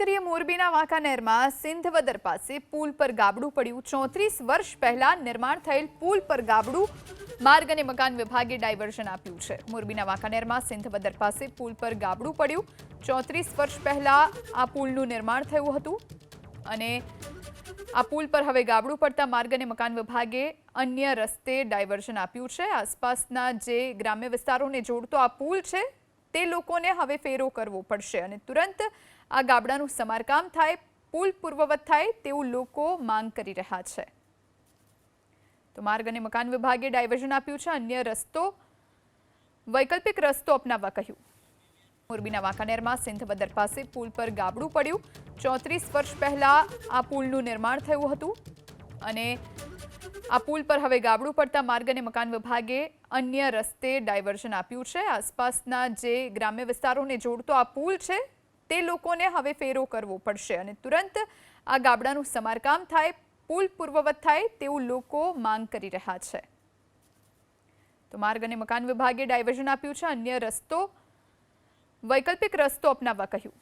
કરીએ મોરબીના વાંકાનેરમાં સિંધવદર પાસે પુલ પર ગાબડું પડ્યું। 34 વર્ષ પહેલા નિર્માણ થયેલ પુલ પર ગાબડું માર્ગ અને મકાન વિભાગે ડાયવર્ઝન આપ્યું છે। મોરબીના વાંકાનેરમાં સિંધવદર પાસે પુલ પર ગાબડું પડ્યું। 34 વર્ષ પહેલા આ પુલનું નિર્માણ થયું હતું અને આ પુલ પર હવે ગાબડું પડતા માર્ગ અને મકાન વિભાગે અન્ય રસ્તે ડાયવર્ઝન આપ્યું છે। આસપાસના જે ગ્રામ્ય વિસ્તારોને જોડતો આ પુલ છે તે લોકોને હવે ફેરો કરવો પડશે અને તુરંત આ ગાબડાનું સમારકામ થાય, પુલ પૂર્વવત થાય તેવું લોકો માંગ કરી રહ્યા છે। તો માર્ગ અને મકાન વિભાગે ડાયવર્ઝન આપ્યું છે, અન્ય રસ્તો વૈકલ્પિક રસ્તો અપનાવવા કહ્યું। મોરબીના વાંકાનેરમાં સિંધવદર પાસે પુલ પર ગાબડું પડ્યું। 34 વર્ષ પહેલા આ પુલનું નિર્માણ થયું હતું અને આ પુલ પર હવે ગાબડું પડતા માર્ગ અને મકાન વિભાગે અન્ય રસ્તે ડાયવર્ઝન આપ્યું છે। આસપાસના જે ગ્રામ્ય વિસ્તારોને જોડતો આ પુલ છે તે લોકોને હવે ફેરો કરવો પડશે અને તુરંત આ ગાબડાનું સમારકામ થાય, પુલ પૂર્વવત થાય તેવું લોકો માંગ કરી રહ્યા છે। તો માર્ગ અને મકાન વિભાગે ડાયવર્ઝન આપ્યું છે, અન્ય રસ્તો વૈકલ્પિક રસ્તો અપનાવવા કહ્યું।